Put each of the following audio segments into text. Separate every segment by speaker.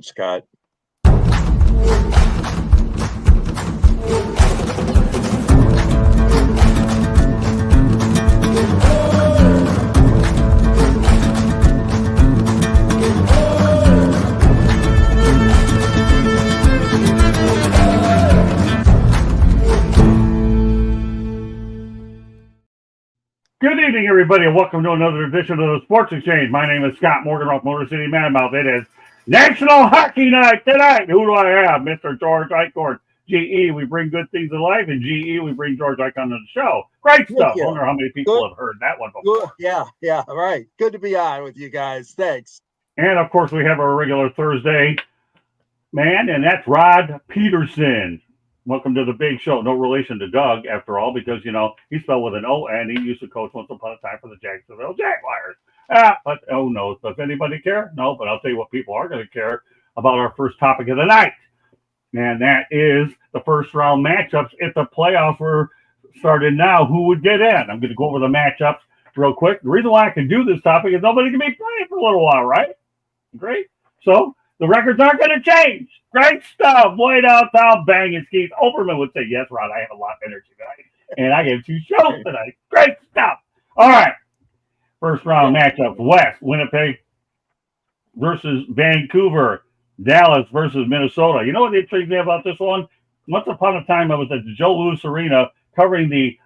Speaker 1: Scott.
Speaker 2: Good evening, everybody, and welcome to another edition of the Sports Exchange. My name is Scott Morganroth, Motor City Manmouth. It is National Hockey Night tonight. Who do I have? Mr. George Eichhorn. GE, we bring good things to life, and GE, we bring George Eichhorn on the show. Great stuff. I wonder how many people have heard that one before.
Speaker 1: Yeah, right. Good to be on with you guys. Thanks.
Speaker 2: And, of course, we have our regular Thursday man, and that's Rod Peterson. Welcome to the big show. No relation to Doug, after all, because, you know, he's spelled with an O, and he used to coach once upon a time for the Jacksonville Jaguars. But oh no, does anybody care? No, but I'll tell you what people are going to care about our first topic of the night. And that is the first round matchups. If the playoffs were started now, who would get in? I'm going to go over the matchups real quick. The reason why I can do this topic is nobody can be playing for a little while, right? Great. So the records aren't going to change. Great stuff. Way downtown banging skis. Oberman would say, yes, Rod, I have a lot of energy tonight. And I have 2 shows tonight. Great stuff. All right. First round matchup. West, Winnipeg versus Vancouver. Dallas versus Minnesota. You know what intrigues me about this one? Once upon a time, I was at the Joe Louis Arena covering the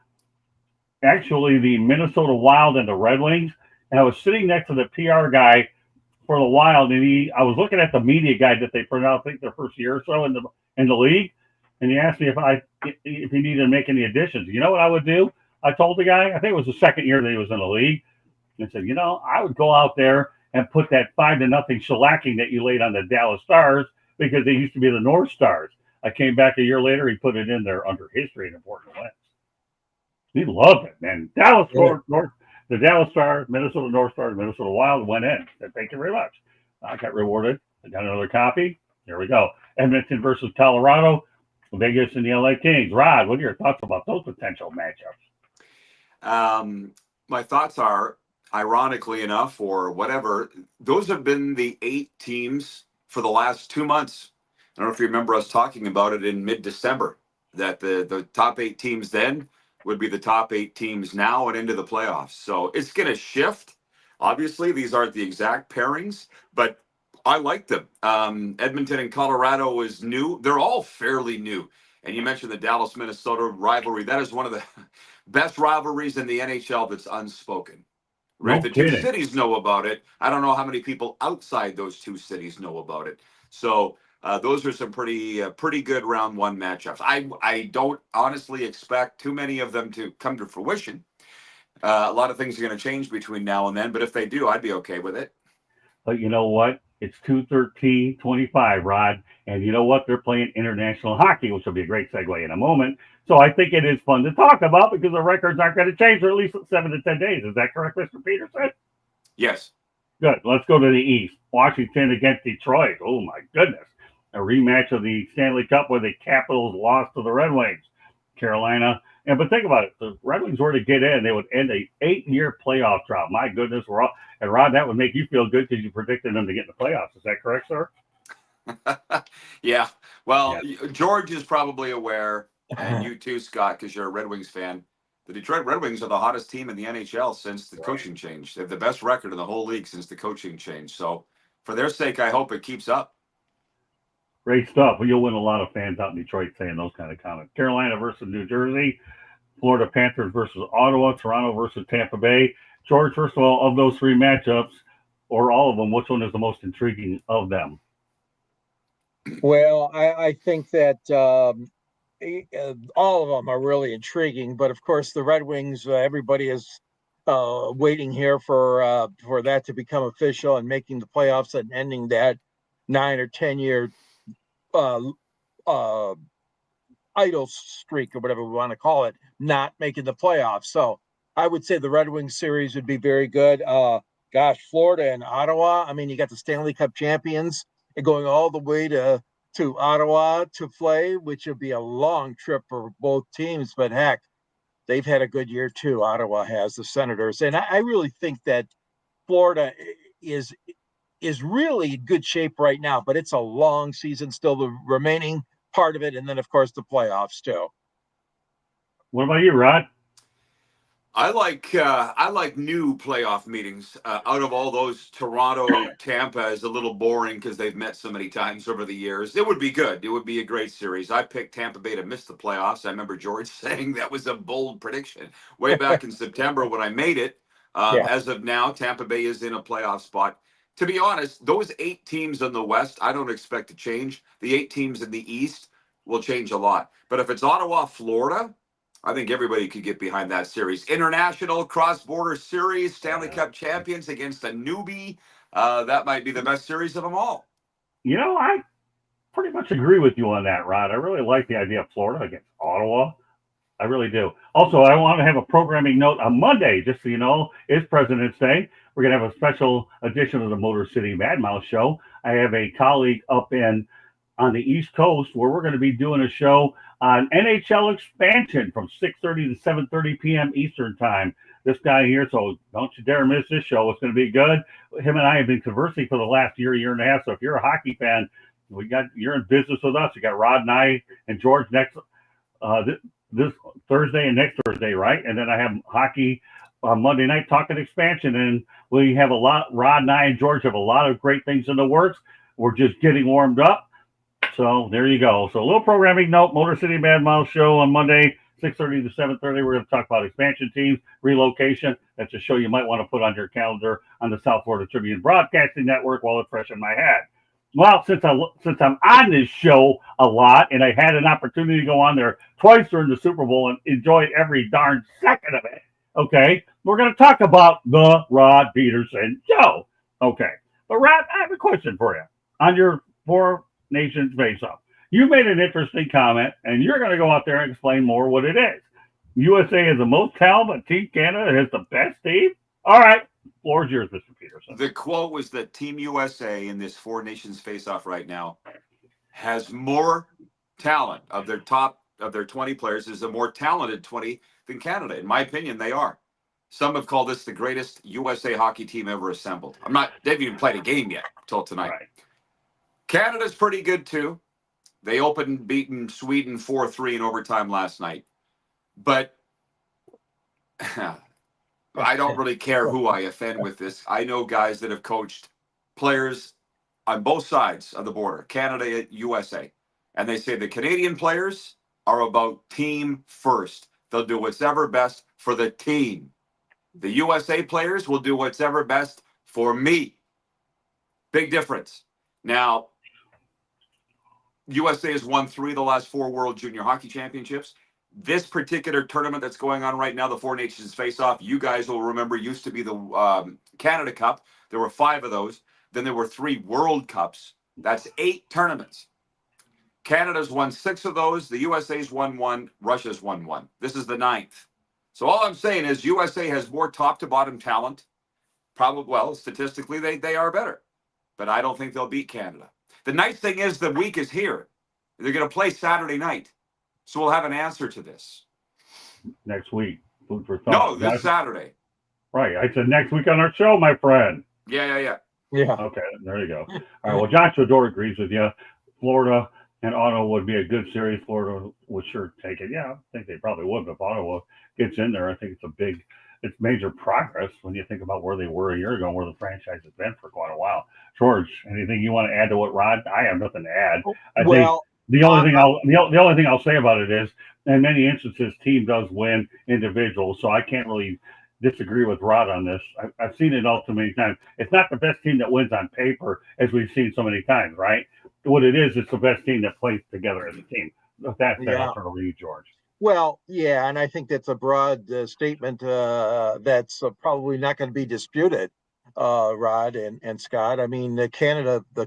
Speaker 2: Minnesota Wild and the Red Wings. And I was sitting next to the PR guy for the Wild, and I was looking at the media guide that they put out, I think their first year or so in the league, and he asked me if he needed to make any additions. You know what I would do? I told the guy, I think it was the second year that he was in the league, and said, you know, I would go out there and put that 5-0 shellacking that you laid on the Dallas Stars, because they used to be the North Stars. I came back a year later, he put it in there under history and important wins. He loved it, man. Dallas scored North. The Dallas Stars, Minnesota North Stars, Minnesota Wild went in. Said, thank you very much. I got rewarded. I got another copy. Here we go. Edmonton versus Colorado, Vegas and the LA Kings. Rod, what are your thoughts about those potential matchups?
Speaker 3: My thoughts are, ironically enough, or whatever, those have been the 8 teams for the last 2 months. I don't know if you remember us talking about it in mid-December, that the top 8 teams then would be the top 8 teams now and into the playoffs. So it's going to shift. Obviously, these aren't the exact pairings, but I like them. Edmonton and Colorado is new. They're all fairly new. And you mentioned the Dallas-Minnesota rivalry. That is one of the best rivalries in the NHL that's unspoken. Right?
Speaker 2: No
Speaker 3: the
Speaker 2: kidding.
Speaker 3: 2 cities know about it. I don't know how many people outside those 2 cities know about it. So those are some pretty good round 1 matchups. I don't honestly expect too many of them to come to fruition. A lot of things are going to change between now and then, but if they do, I'd be okay with it.
Speaker 2: But you know what? It's 2/13/25, Rod. And you know what? They're playing international hockey, which will be a great segue in a moment. So I think it is fun to talk about because the records aren't going to change for at least 7 to 10 days. Is that correct, Mr. Peterson?
Speaker 3: Yes.
Speaker 2: Good. Let's go to the East. Washington against Detroit. Oh, my goodness. A rematch of the Stanley Cup where the Capitals lost to the Red Wings. Carolina. But think about it. The Red Wings were to get in, they would end a 8-year playoff drought. My goodness. And Rod, that would make you feel good because you predicted them to get in the playoffs. Is that correct, sir?
Speaker 3: Yeah. Well, George is probably aware, and you too, Scott, because you're a Red Wings fan. The Detroit Red Wings are the hottest team in the NHL since the coaching change. They have the best record in the whole league since the coaching change. So for their sake, I hope it keeps up.
Speaker 2: Great stuff. Well, you'll win a lot of fans out in Detroit saying those kind of comments. Carolina versus New Jersey. Florida Panthers versus Ottawa. Toronto versus Tampa Bay. George, first of all, of those 3 matchups, or all of them, which one is the most intriguing of them?
Speaker 1: Well, I think that all of them are really intriguing. But, of course, the Red Wings, everybody is waiting here for that to become official and making the playoffs and ending that 9 or 10 year idle streak or whatever we want to call it, not making the playoffs. So I would say the Red Wings series would be very good. Florida and Ottawa. I mean, you got the Stanley Cup champions and going all the way to Ottawa to play, which would be a long trip for both teams. But heck, they've had a good year too. Ottawa has, the Senators. And I really think that Florida is is really in good shape right now, but it's a long season still, the remaining part of it, and then of course the playoffs too.
Speaker 2: What about you, Rod?
Speaker 3: I like new playoff meetings. Out of all those, Toronto Tampa is a little boring because they've met so many times over the years. It would be good. It would be a great series. I picked Tampa Bay to miss the playoffs. I remember George saying that was a bold prediction way back in September when I made it.
Speaker 1: Yeah.
Speaker 3: As of now, Tampa Bay is in a playoff spot. To be honest, those 8 teams in the West, I don't expect to change. The 8 teams in the East will change a lot. But if it's Ottawa, Florida, I think everybody could get behind that series. International cross-border series, Stanley Cup champions against a newbie. That might be the best series of them all.
Speaker 2: I pretty much agree with you on that, Rod. I really like the idea of Florida against Ottawa. I really do. Also, I want to have a programming note on Monday, just so you know, it's President's Day. We're going to have a special edition of the Motor City Mad Mouse Show. I have a colleague up on the East Coast where we're going to be doing a show on NHL expansion from 6:30 to 7:30 p.m. Eastern time. This guy here, so don't you dare miss this show. It's going to be good. Him and I have been conversing for the last year and a half. So if you're a hockey fan, you're in business with us. You got Rod and I and George next this Thursday and next Thursday, right? And then I have hockey on Monday night talking expansion, and we have a lot. Rod and I and George have a lot of great things in the works. We're just getting warmed up. So there you go. So a little programming note, Motor City Mad Mouse Show on Monday, 6:30 to 7:30. We're going to talk about expansion teams, relocation. That's a show you might want to put on your calendar on the South Florida Tribune Broadcasting Network while it's fresh in my head. Well, since I'm on this show a lot, and I had an opportunity to go on there twice during the Super Bowl and enjoyed every darn second of it, okay, we're going to talk about the Rod Peterson Show. Okay. But Rod, I have a question for you on your Four Nations face-off. You made an interesting comment, and you're going to go out there and explain more what it is. USA is the most talented team. Canada has the best team. All right, floor's yours, Mr. Peterson.
Speaker 3: The quote was that Team USA in this Four Nations face-off right now has more talent of their 20 players is a more talented 20 than Canada. In my opinion, they are. Some have called this the greatest USA hockey team ever assembled. They've even played a game yet till tonight. Right. Canada's pretty good too. They opened beating Sweden 4-3 in overtime last night. But I don't really care who I offend with this. I know guys that have coached players on both sides of the border, Canada, USA. And they say the Canadian players are about team first. They'll do what's ever best for the team. The USA players will do what's ever best for me. Big difference. Now, USA has won 3 of the last 4 World Junior Hockey Championships. This particular tournament that's going on right now, the Four Nations Face-Off, you guys will remember used to be the Canada Cup. There were 5 of those. Then there were 3 World Cups. That's 8 tournaments. Canada's won 6 of those. The USA's won 1. Russia's won 1. This is the 9th. So all I'm saying is USA has more top-to-bottom talent. Probably, well, statistically, they are better. But I don't think they'll beat Canada. The nice thing is the week is here. They're going to play Saturday night. So we'll have an answer to this.
Speaker 2: Next week. Food for thought.
Speaker 3: No, this Saturday.
Speaker 2: Right. I said next week on our show, my friend.
Speaker 3: Yeah.
Speaker 2: Okay, there you go. All right, well, Joshua Dore agrees with you. Florida and Ottawa would be a good series. Florida would sure take it. Yeah, I think they probably would. But if Ottawa gets in there, I think it's major progress when you think about where they were a year ago and where the franchise has been for quite a while. George, anything you want to add to what Rod? I have nothing to add. I think the only thing I'll say about it is, in many instances, team does win individuals, so I can't really disagree with Rod on this. I've seen it all too many times. It's not the best team that wins on paper, as we've seen so many times, right? What it is, it's the best team that plays together as a team. If that's fair, I'll turn it over to you, George.
Speaker 1: Well, yeah, and I think that's a broad statement that's probably not going to be disputed, Rod and Scott. I mean, the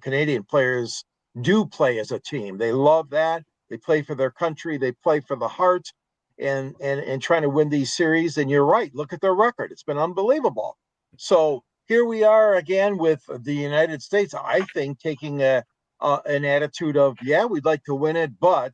Speaker 1: Canadian players do play as a team. They love that. They play for their country. They play for the heart and trying to win these series. And you're right. Look at their record. It's been unbelievable. So here we are again with the United States, I think, taking an attitude of, yeah, we'd like to win it, but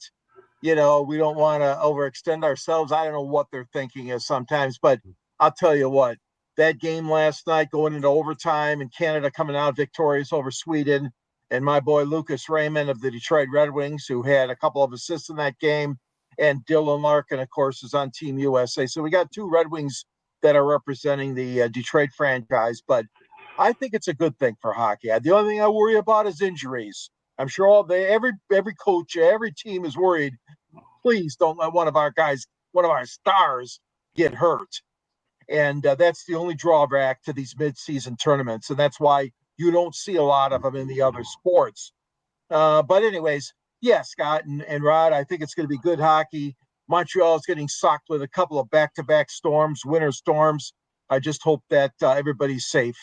Speaker 1: we don't want to overextend ourselves. I don't know what their thinking is sometimes, but I'll tell you what, that game last night going into overtime and Canada coming out victorious over Sweden. And my boy Lucas Raymond of the Detroit Red Wings, who had a couple of assists in that game. And Dylan Larkin, of course, is on Team USA. So we got 2 Red Wings that are representing the Detroit franchise. But I think it's a good thing for hockey. The only thing I worry about is injuries. I'm sure every coach, every team is worried. Please don't let one of our stars, get hurt. And that's the only drawback to these mid-season tournaments. And that's why you don't see a lot of them in the other sports. But anyways, yeah, Scott and Rod, I think it's going to be good hockey. Montreal is getting socked with a couple of back-to-back storms, winter storms. I just hope that everybody's safe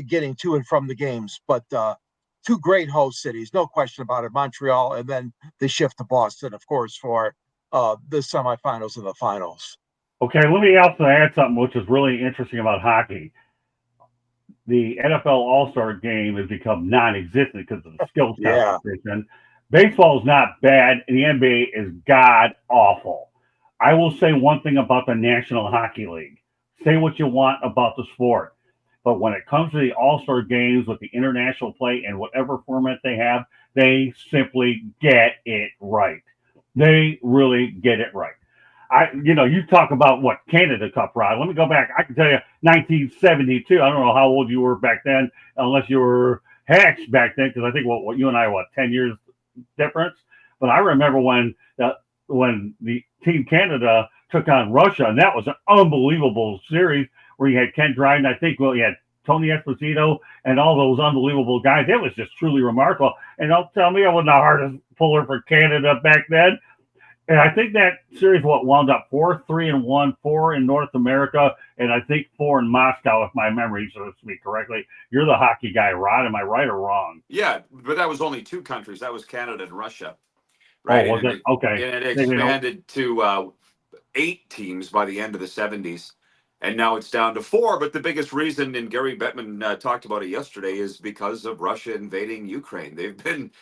Speaker 1: getting to and from the games. But 2 great host cities, no question about it, Montreal, and then they shift to Boston, of course, for the semifinals and the finals.
Speaker 2: Okay, let me also add something which is really interesting about hockey. The NFL All-Star game has become non-existent because of the skills competition. Baseball is not bad, and the NBA is god-awful. I will say one thing about the National Hockey League. Say what you want about the sport. But when it comes to the All-Star games with the international play and whatever format they have, they simply get it right. They really get it right. You talk about what Canada Cup, Rod. Let me go back. I can tell you 1972. I don't know how old you were back then, unless you were hatched back then, because I think what you and I, 10 years difference. But I remember when the Team Canada took on Russia, and that was an unbelievable series where you had Ken Dryden, I think, you had Tony Esposito and all those unbelievable guys. It was just truly remarkable. And don't tell me I wasn't the hardest puller for Canada back then. And I think that series wound up 4-3-1, 4 in North America, and I think 4 in Moscow, if my memory serves me correctly. You're the hockey guy, Rod. Am I right or wrong?
Speaker 3: Yeah, but that was only 2 countries. That was Canada and Russia. Right.
Speaker 2: Oh, was it? Okay.
Speaker 3: And it expanded to 8 teams by the end of the 70s. And now it's down to 4. But the biggest reason, and Gary Bettman talked about it yesterday, is because of Russia invading Ukraine. They've been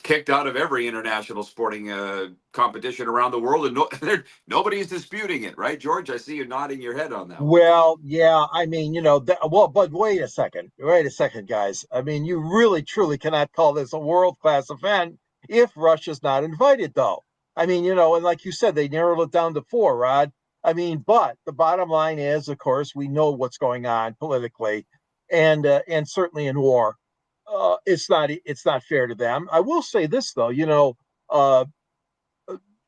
Speaker 3: kicked out of every international sporting competition around the world, and nobody's disputing it, right, George? I see you nodding your head on that.
Speaker 1: Well, yeah, I mean, but wait a second, guys. I mean, you really, truly cannot call this a world-class event if Russia's not invited, though. I mean, and like you said, they narrowed it down to 4, Rod. I mean, but the bottom line is, of course, we know what's going on politically, and certainly in war. It's not fair to them. I will say this though,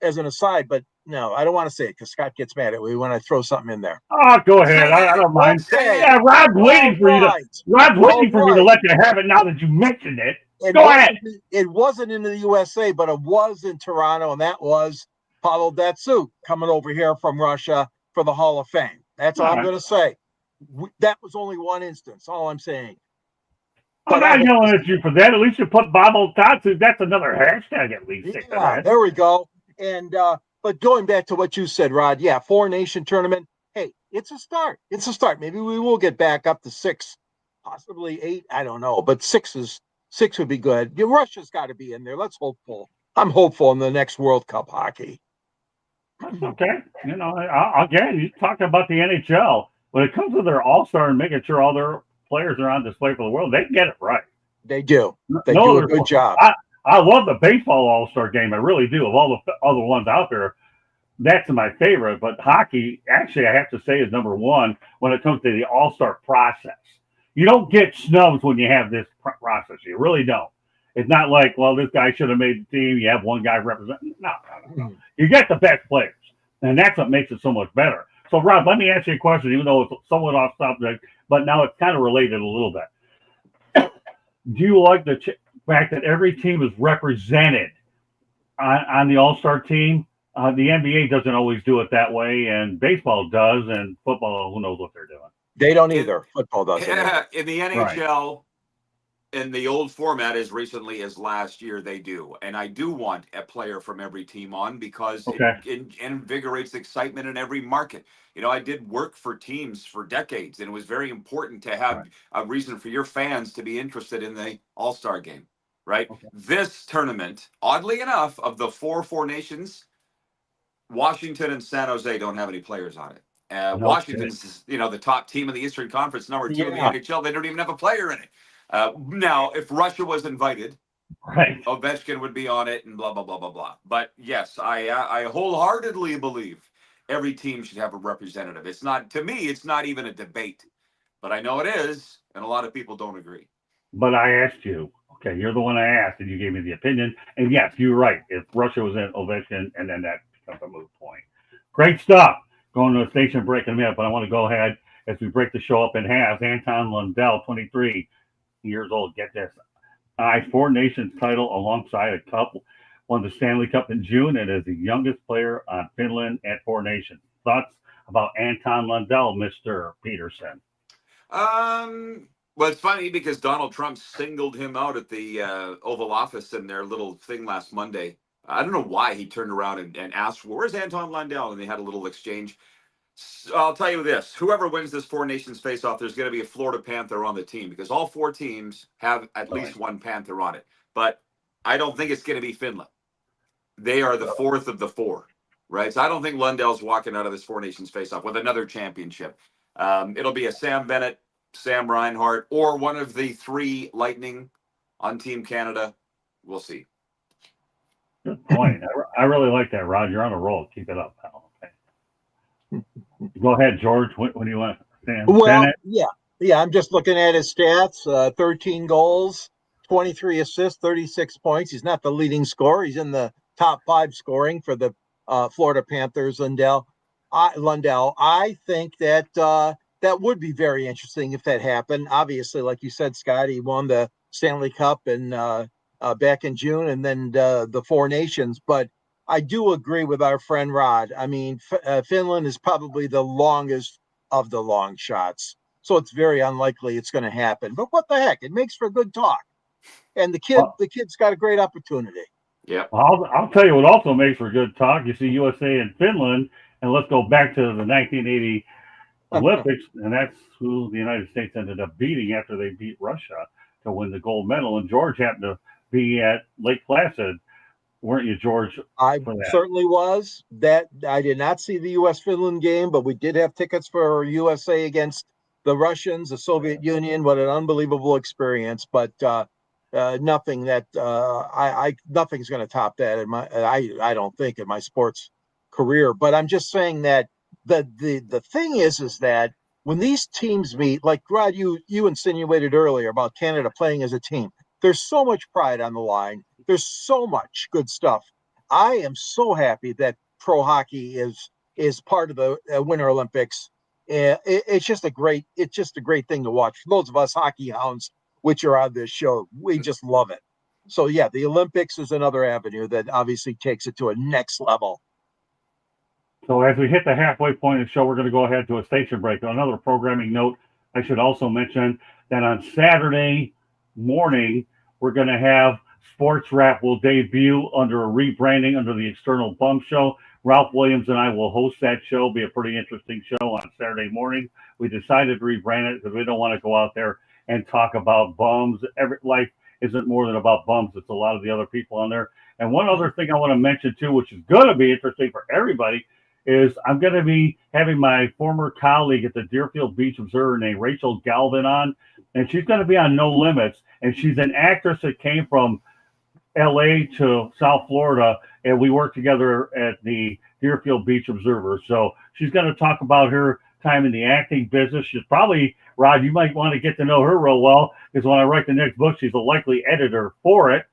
Speaker 1: as an aside, but no, I don't want to say it because Scott gets mad at me when I throw something in there.
Speaker 2: Oh, go ahead. I don't mind. Yeah, Rod's waiting for you to let you have it now that you mentioned it. Go ahead.
Speaker 1: It wasn't in the USA, but it was in Toronto, and that was Pavel Datsyuk coming over here from Russia for the Hall of Fame. That's all I'm going to say. That was only one instance. All I'm saying.
Speaker 2: I'm not yelling at you for that. At least you put Pavel Datsyuk. That's another hashtag at least.
Speaker 1: Yeah, there we go. And but going back to what you said, Rod, 4-nation tournament. Hey, it's a start. Maybe we will get back up to 6, possibly 8. I don't know, but 6 would be good. Russia's got to be in there. I'm hopeful in the next World Cup hockey.
Speaker 2: That's okay. Again, you talked about the NHL. When it comes to their All-Star and making sure all their players are on display for the world, they get it right.
Speaker 1: They do. They do a good job.
Speaker 2: I love the baseball All-Star game. I really do. Of all the other ones out there, that's my favorite. But hockey, actually, I have to say, is number 1 when it comes to the All-Star process. You don't get snubs when you have this process. You really don't. It's not like, well, this guy should have made the team. You have one guy representing. No. You get the best players. And that's what makes it so much better. So, Rob, let me ask you a question, even though it's somewhat off subject, but now it's kind of related a little bit. Do you like the fact that every team is represented on the All-Star team? The NBA doesn't always do it that way, and baseball does, and football, who knows what they're doing.
Speaker 1: They don't either. Football doesn't.
Speaker 3: In the NHL, in the old format as recently as last year, they do. And I do want a player from every team on because it invigorates excitement in every market. I did work for teams for decades, and it was very important to have a reason for your fans to be interested in the All-Star game, right? Okay. This tournament, oddly enough, of the 4 nations, Washington and San Jose don't have any players on it.
Speaker 2: No
Speaker 3: Washington's, the top team in the Eastern Conference, number 2 in the
Speaker 1: Yeah.
Speaker 3: NHL. They don't even have a player in it. Now, if Russia was invited,
Speaker 2: right.
Speaker 3: Ovechkin would be on it and blah, blah, blah, blah, blah. But yes, I wholeheartedly believe every team should have a representative. It's not, to me, it's not even a debate, but I know it is, and a lot of people don't agree.
Speaker 2: But I asked you. Okay, you're the one I asked, and you gave me the opinion. And yes, you're right. If Russia was in, Ovechkin, and then that becomes a moot point. Great stuff. Going to a station break in a minute, but I want to go ahead as we break the show up in halves. Anton Lundell, 23 years old. Get this. Four Nations title alongside a cup. Won the Stanley Cup in June and is the youngest player on Finland at Four Nations. Thoughts about Anton Lundell, Mr. Peterson?
Speaker 3: Well, it's funny because Donald Trump singled him out at the Oval Office in their little thing last Monday. I don't know why he turned around and asked, "Where's Anton Lundell?" And they had a little exchange. So I'll tell you this: whoever wins this Four Nations face-off, there's going to be a Florida Panther on the team because all four teams have at least one Panther on it. But I don't think it's going to be Finland. They are the fourth of the four, right? So I don't think Lundell's walking out of this Four Nations face-off with another championship. It'll be a Sam Bennett, Sam Reinhart, or one of the three Lightning on Team Canada. We'll see.
Speaker 2: Good point. I really like that, Rod. You're on a roll. Keep it up, pal. Okay. Go ahead, George. What do you want? Sam
Speaker 1: Well,
Speaker 2: Bennett?
Speaker 1: yeah. I'm just looking at his stats: 13 goals, 23 assists, 36 points. He's not the leading scorer. He's in the top 5 scoring for the Florida Panthers. Lundell. I think that that would be very interesting if that happened. Obviously, like you said, Scott, he won the Stanley Cup and back in June, and then the Four Nations. But I do agree with our friend Rod. I mean, Finland is probably the longest of the long shots, so it's very unlikely it's going to happen. But what the heck? It makes for good talk, and the kid's got a great opportunity.
Speaker 3: Yeah.
Speaker 2: I'll tell you what also makes for good talk. You see USA and Finland, and let's go back to the 1980 Olympics, and that's who the United States ended up beating after they beat Russia to win the gold medal. And George happened to be at Lake Placid, weren't you, George?
Speaker 1: I certainly was. That I did not see the U.S. Finland game, but we did have tickets for USA against the Russians, the Soviet Union. What an unbelievable experience! But nothing that nothing's going to top that in my. I don't think in my sports career. But I'm just saying that the thing is that when these teams meet, like Rod, you insinuated earlier about Canada playing as a team. There's so much pride on the line. There's so much good stuff. I am so happy that pro hockey is part of the Winter Olympics. It's just a great thing to watch. For those of us hockey hounds, which are on this show, we just love it. So yeah, the Olympics is another avenue that obviously takes it to a next level.
Speaker 2: So as we hit the halfway point of the show, we're going to go ahead to a station break. On another programming note, I should also mention that on Saturday morning, we're going to have Sports Wrap will debut under a rebranding under the External Bum Show. Ralph Williams and I will host that show. Be a pretty interesting show on Saturday morning. We decided to rebrand it because we don't want to go out there and talk about bums. Life isn't more than about bums. It's a lot of the other people on there. And one other thing I want to mention too, which is going to be interesting for everybody, is I'm going to be having my former colleague at the Deerfield Beach Observer named Rachel Galvin on, and she's going to be on No Limits, and she's an actress that came from LA to South Florida, and we work together at the Deerfield Beach Observer. So she's going to talk about her time in the acting business. She's probably, Rod, you might want to get to know her real well, because when I write the next book, she's a likely editor for it.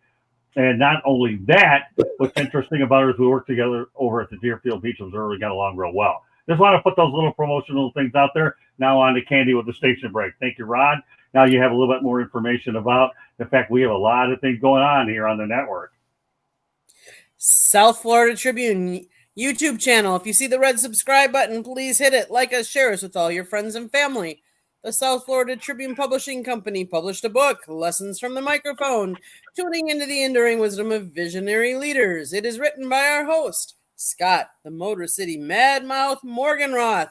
Speaker 2: And not only that, what's interesting about her is we work together over at the Deerfield Beach Observer. We got along real well. Just want to put those little promotional things out there. Now on to Candy with the station break. Thank you, Rod. Now you have a little bit more information about the fact we have a lot of things going on here on the network.
Speaker 4: South Florida Tribune YouTube channel. If you see the red subscribe button, please hit it. Like us, share us with all your friends and family. The South Florida Tribune Publishing Company published a book, Lessons from the Microphone, Tuning into the Enduring Wisdom of Visionary Leaders. It is written by our host, Scott, the Motor City Madmouth Morganroth.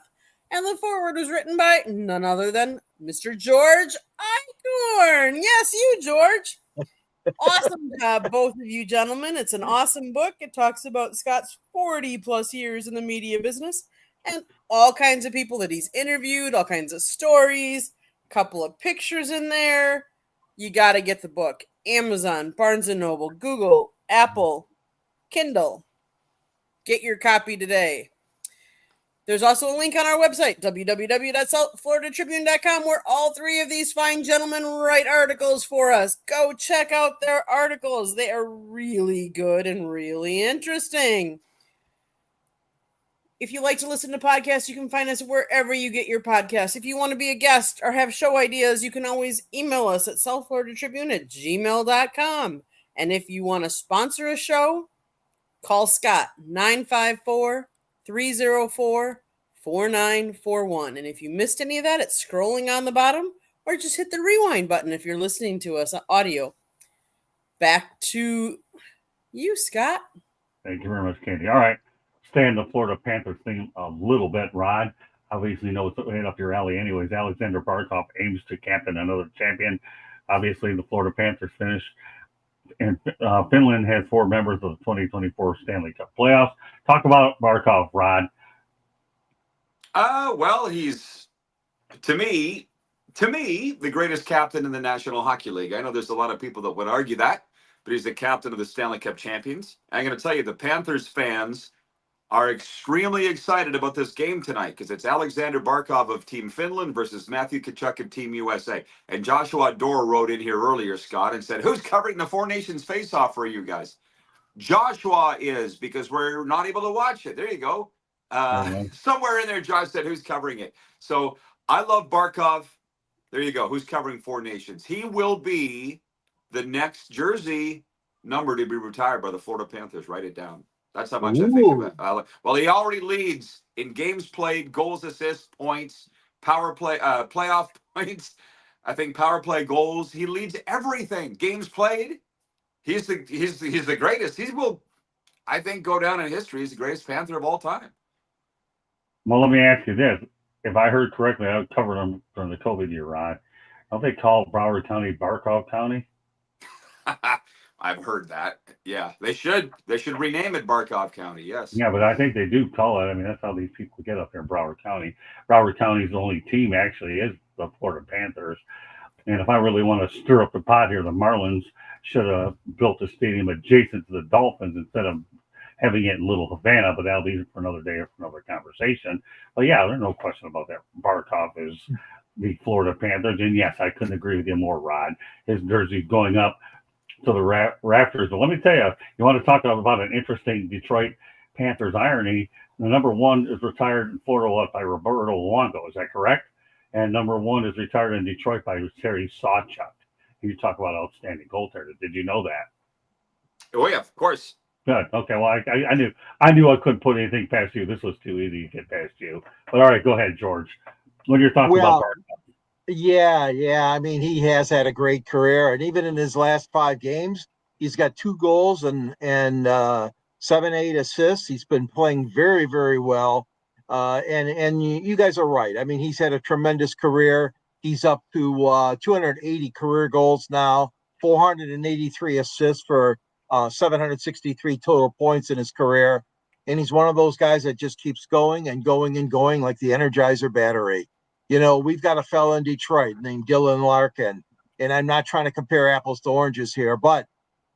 Speaker 4: And the foreword was written by none other than Mr. George Eichhorn. Yes, you, George. Awesome job, both of you gentlemen. It's an awesome book. It talks about Scott's 40 plus years in the media business and all kinds of people that he's interviewed, all kinds of stories, couple of pictures in there. You got to get the book. Amazon, Barnes & Noble, Google, Apple, Kindle. Get your copy today. There's also a link on our website, www.southfloridatribune.com, where all three of these fine gentlemen write articles for us. Go check out their articles. They are really good and really interesting. If you like to listen to podcasts, you can find us wherever you get your podcasts. If you want to be a guest or have show ideas, you can always email us at southfloridatribune@gmail.com. And if you want to sponsor a show, call Scott, 954-304-4941. And if you missed any of that, it's scrolling on the bottom, or just hit the rewind button if you're listening to us audio. Back to you, Scott.
Speaker 2: Thank you very much, Candy. All right. Stay in the Florida Panthers thing a little bit, Rod. Obviously, know it's right up your alley anyways. Alexander Barkov aims to captain another champion. Obviously, the Florida Panthers finished, and Finland has 4 members of the 2024 Stanley Cup playoffs. Talk about Barkov, Rod.
Speaker 3: Well, he's, to me, the greatest captain in the National Hockey League. I know there's a lot of people that would argue that, but he's the captain of the Stanley Cup champions. I'm going to tell you, the Panthers fans are extremely excited about this game tonight because it's Alexander Barkov of Team Finland versus Matthew Tkachuk of Team USA. And Joshua Dorr wrote in here earlier, Scott, and said, who's covering the Four Nations face-off for you guys? Joshua is, because we're not able to watch it. There you go. Somewhere in there, Josh said, who's covering it? So I love Barkov. There you go. Who's covering Four Nations? He will be the next jersey number to be retired by the Florida Panthers. Write it down. That's how much I think of it. Well, he already leads in games played, goals, assists, points, power play, playoff points. I think power play goals. He leads everything. Games played. He's the greatest. He will, I think, go down in history. He's the greatest Panther of all time.
Speaker 2: Well, let me ask you this. If I heard correctly, I covered them during the COVID year, Rod. Don't they call Broward County Barkov County?
Speaker 3: I've heard that. Yeah, they should. They should rename it Barkov County. Yes.
Speaker 2: Yeah, but I think they do call it. I mean, that's how these people get up here in Broward County. Broward County's only team actually is the Florida Panthers. And if I really want to stir up the pot here, the Marlins should have built a stadium adjacent to the Dolphins instead of having it in Little Havana, but that'll be for another day or for another conversation. But yeah, there's no question about that. Barkov is the Florida Panthers. And yes, I couldn't agree with you more, Rod. His jersey's going up to the rafters. But let me tell you, you want to talk about an interesting Detroit Panthers irony. The number 1 is retired in Florida by Roberto Luongo. Is that correct? And number 1 is retired in Detroit by Terry Sawchuk. You talk about outstanding goaltender. Did you know that?
Speaker 3: Oh yeah, of course.
Speaker 2: Good. Okay. Well, I knew I couldn't put anything past you. This was too easy to get past you. But all right, go ahead, George. What are your thoughts about Barkov?
Speaker 1: Yeah. I mean, he has had a great career, and even in his last 5 games, he's got 2 goals and 7-8 assists. He's been playing very, very well. And you guys are right. I mean, he's had a tremendous career. He's up to 280 career goals now, 483 assists for 763 total points in his career. And he's one of those guys that just keeps going and going and going like the Energizer battery. You know, we've got a fella in Detroit named Dylan Larkin, and I'm not trying to compare apples to oranges here, but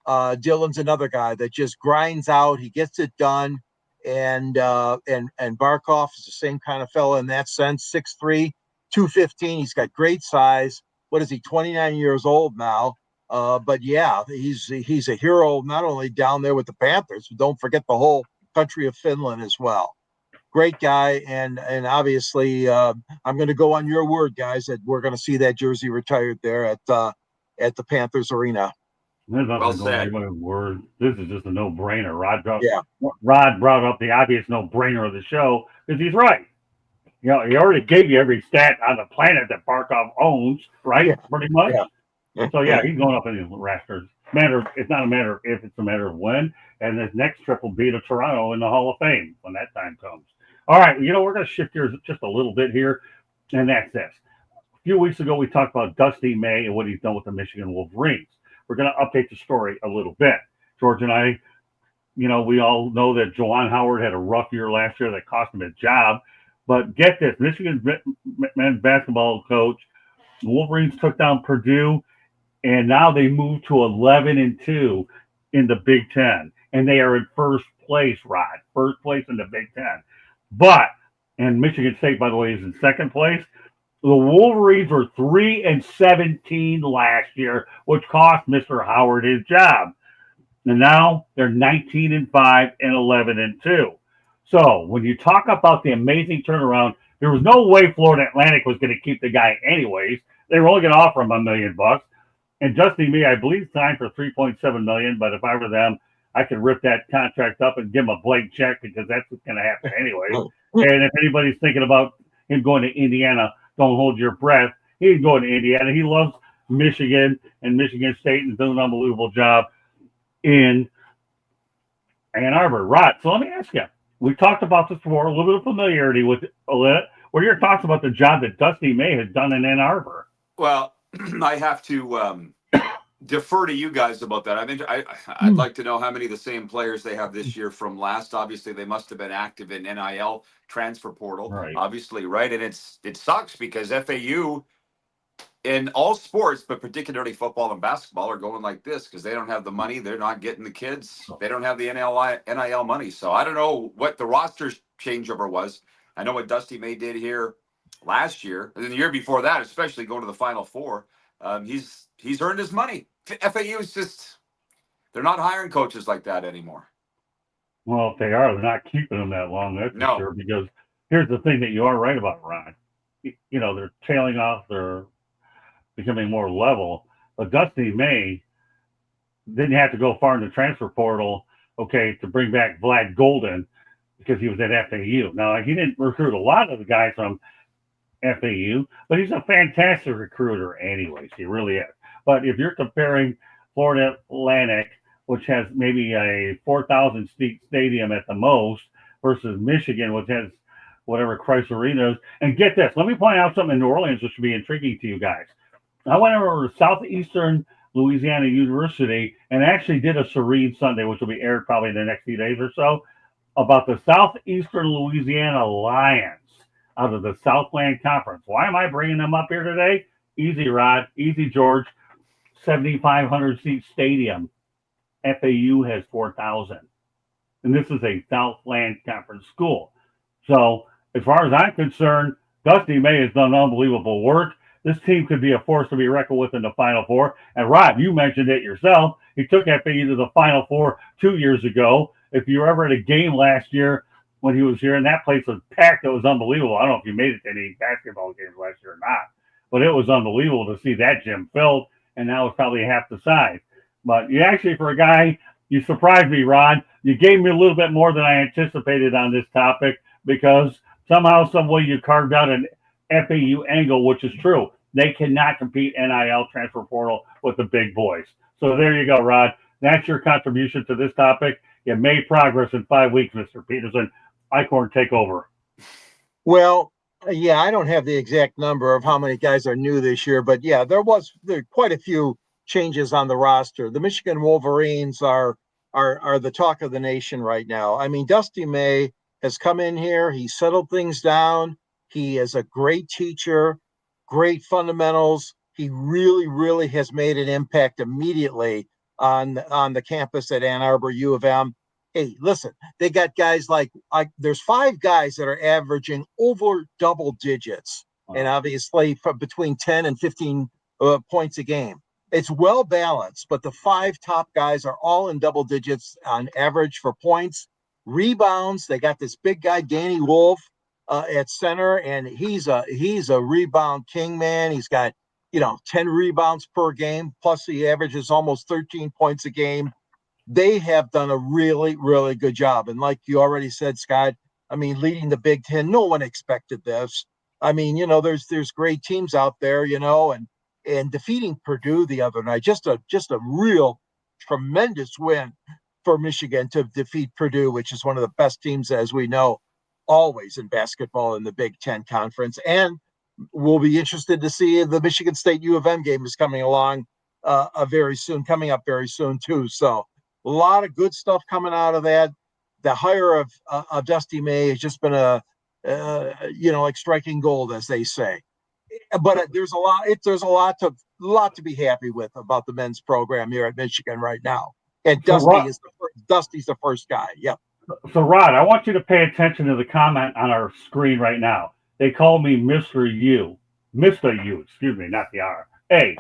Speaker 1: Dylan's another guy that just grinds out. He gets it done. And Barkov is the same kind of fella in that sense. 6'3", 215. He's got great size. What is he? 29 years old now. But yeah, he's a hero not only down there with the Panthers, but don't forget the whole country of Finland as well. Great guy, and obviously I'm going to go on your word, guys, that we're going to see that jersey retired there at the Panthers Arena.
Speaker 3: Well said.
Speaker 2: Word. This is just a no-brainer. Rod brought up the obvious no-brainer of the show because he's right. You know, he already gave you every stat on the planet that Barkov owns, right? Yeah. Pretty much. Yeah. So yeah, he's going up in the rafters. It's not a matter of if, it's a matter of when. And his next trip will be to Toronto in the Hall of Fame when that time comes. All right, you know, we're going to shift gears just a little bit here, and that's this. A few weeks ago, we talked about Dusty May and what he's done with the Michigan Wolverines. We're going to update the story a little bit. George and I, you know, we all know that Juwan Howard had a rough year last year that cost him his job. But get this, Michigan's men's basketball coach, the Wolverines took down Purdue, and now they moved to 11-2 in the Big Ten, and they are in first place, Rod, first place in the Big Ten. But, and Michigan State, by the way, is in second place. The Wolverines were 3-17 last year, which cost Mr. Howard his job. And now they're 19-5 and 11-2. So when you talk about the amazing turnaround, there was no way Florida Atlantic was going to keep the guy anyways. They were only going to offer him $1 million. And Dusty May, I believe, signed for $3.7 million. But if I were them, I could rip that contract up and give him a blank check because that's what's going to happen anyway. And if anybody's thinking about him going to Indiana, don't hold your breath. He's going to Indiana. He loves Michigan and Michigan State and does an unbelievable job in Ann Arbor. Rod, so let me ask you. We talked about this before, a little bit of familiarity with it. What are your thoughts about the job that Dusty May has done in Ann Arbor?
Speaker 3: Well, I have to defer to you guys about that. I'd like to know how many of the same players they have this year from last. Obviously, they must have been active in NIL transfer portal,
Speaker 2: right.
Speaker 3: Obviously, right? And it sucks because FAU in all sports, but particularly football and basketball, are going like this because they don't have the money. They're not getting the kids. They don't have the NIL money. So I don't know what the roster changeover was. I know what Dusty May did here last year, and then the year before that, especially going to the Final Four. He's earned his money. FAU is just, they're not hiring coaches like that anymore.
Speaker 2: Well, if they are, they're not keeping them that long, that's for sure. Because here's the thing that you are right about, Ron. You know, they're tailing off. They're becoming more level. But Dusty May didn't have to go far in the transfer portal, to bring back Vlad Golden because he was at FAU. Now, he didn't recruit a lot of the guys from FAU, but he's a fantastic recruiter anyways. He really is. But if you're comparing Florida Atlantic, which has maybe a 4,000 seat stadium at the most, versus Michigan, which has whatever Chrysler Arena is. And get this, let me point out something in New Orleans which should be intriguing to you guys. I went over to Southeastern Louisiana University and actually did a Serene Sunday, which will be aired probably in the next few days or so, about the Southeastern Louisiana Lions out of the Southland Conference. Why am I bringing them up here today? Easy, Rod. Easy, George. 7,500 seat stadium. FAU has 4,000. And this is a Southland Conference school. So as far as I'm concerned, Dusty May has done unbelievable work. This team could be a force to be reckoned with in the Final Four. And Rod, you mentioned it yourself. He took FAU to the Final Four 2 years ago. If you were ever at a game last year when he was here, and that place was packed, it was unbelievable. I don't know if you made it to any basketball games last year or not, but it was unbelievable to see that gym filled, and now it's probably half the size. But you actually, for a guy, you surprised me, Rod. You gave me a little bit more than I anticipated on this topic because somehow, some way you carved out an FAU angle, which is true. They cannot compete NIL transfer portal with the big boys. So there you go, Rod. That's your contribution to this topic. You made progress in 5 weeks, Mr. Peterson. Eichhorn, take over.
Speaker 1: Well, yeah, I don't have the exact number of how many guys are new this year, but yeah, there are quite a few changes on the roster. The Michigan Wolverines are the talk of the nation right now. I mean, Dusty May has come in here. He settled things down. He is a great teacher, great fundamentals. He really, really has made an impact immediately on the campus at Ann Arbor U of M. Hey, listen, they got guys there's 5 guys that are averaging over double digits, and obviously from between 10 and 15 points a game. It's well balanced, but the 5 top guys are all in double digits on average for points. Rebounds, they got this big guy, Danny Wolf, at center, and he's a rebound king, man. He's got 10 rebounds per game, plus he averages almost 13 points a game. They have done a really, really good job. And like you already said, Scott, I mean, leading the Big Ten, no one expected this. I mean, there's great teams out there, and defeating Purdue the other night, just a real tremendous win for Michigan to defeat Purdue, which is one of the best teams, as we know, always in basketball in the Big Ten Conference. And we'll be interested to see if the Michigan State U of M game is coming along coming up very soon too. So a lot of good stuff coming out of that. The hire of Dusty May has just been a like striking gold, as they say. But there's a lot to be happy with about the men's program here at Michigan right now. And
Speaker 2: So
Speaker 1: Dusty's the first guy. Yep.
Speaker 2: So, Rod, I want you to pay attention to the comment on our screen right now. They call me Mr. U. Mr. U, excuse me, not the R. Hey,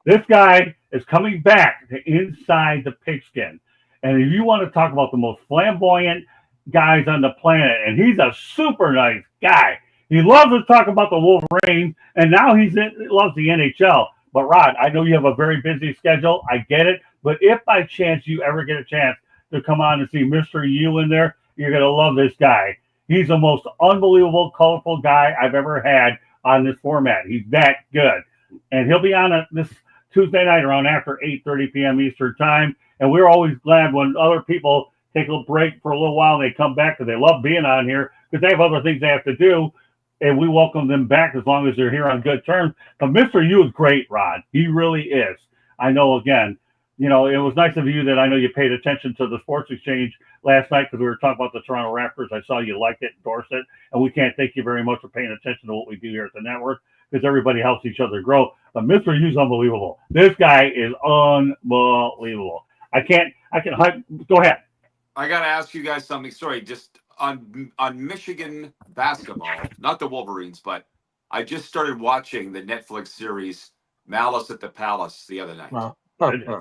Speaker 2: this guy is coming back to inside the pigskin. And if you want to talk about the most flamboyant guys on the planet, and he's a super nice guy. He loves to talk about the Wolverines, and now he loves the NHL. But, Rod, I know you have a very busy schedule. I get it. But if by chance you ever get a chance to come on and see Mr. U in there, you're going to love this guy. He's the most unbelievable, colorful guy I've ever had on this format. He's that good. And he'll be on this Tuesday night around after 8:30 p.m. Eastern time. And we're always glad when other people take a break for a little while and they come back because they love being on here because they have other things they have to do. And we welcome them back as long as they're here on good terms. But Mr. U is great, Rod. He really is. I know, again, it was nice of you that I know you paid attention to the Sports Exchange last night because we were talking about the Toronto Raptors. I saw you liked it, endorsed it, and we can't thank you very much for paying attention to what we do here at the network because everybody helps each other grow. But Mr. U's unbelievable. This guy is unbelievable. Go ahead.
Speaker 3: I got to ask you guys something. Sorry, just on Michigan basketball, not the Wolverines, but I just started watching the Netflix series Malice at the Palace the other night.
Speaker 1: Wow.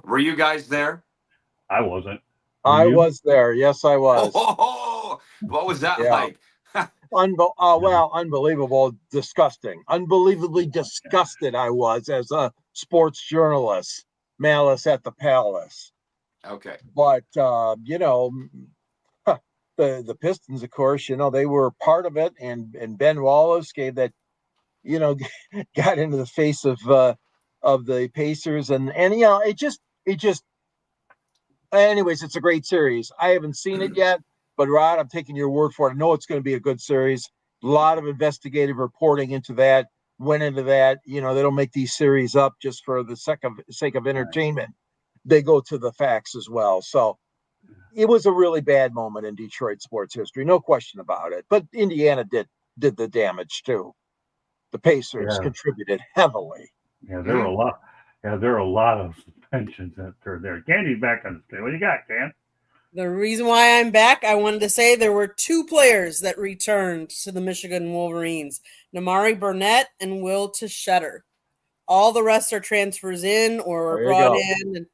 Speaker 3: Were you guys there?
Speaker 2: I wasn't.
Speaker 1: I was there. Yes, I was.
Speaker 3: What was that like?
Speaker 1: Unbelievable, disgusting, unbelievably disgusted I was as a sports journalist. Malice at the Palace.
Speaker 3: Okay.
Speaker 1: But the Pistons, of course, they were part of it, and Ben Wallace gave that, got into the face of the Pacers, and it just. Anyways, it's a great series. I haven't seen it yet, but Rod, I'm taking your word for it. I know it's going to be a good series. A lot of investigative reporting into that went into that. They don't make these series up just for the sake of entertainment. They go to the facts as well. So it was a really bad moment in Detroit sports history, no question about it. But Indiana did the damage too. The Pacers contributed heavily.
Speaker 2: Yeah, there were a lot. Yeah, there are a lot of suspensions that are there. Candy's back on the screen. What do you got, Can?
Speaker 4: The reason why I'm back, I wanted to say there were two players that returned to the Michigan Wolverines, Namari Burnett and Will Tschetter. All the rest are transfers in or brought in, and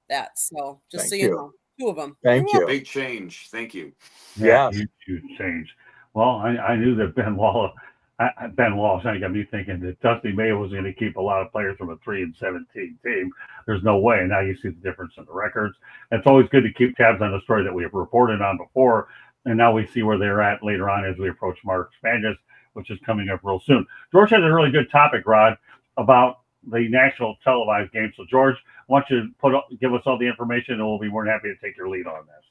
Speaker 4: that. So just so you know, two of them.
Speaker 1: Thank you.
Speaker 3: Big change. Thank you.
Speaker 2: Yeah, huge change. Well, I knew that Ben Walsh, I got me thinking that Dusty May was going to keep a lot of players from a 3-17 team. There's no way. And now you see the difference in the records. It's always good to keep tabs on the story that we have reported on before. And now we see where they're at later on as we approach March Madness, which is coming up real soon. George has a really good topic, Rod, about the national televised game. So, George, I want you to give us all the information, and we'll be more than happy to take your lead on this.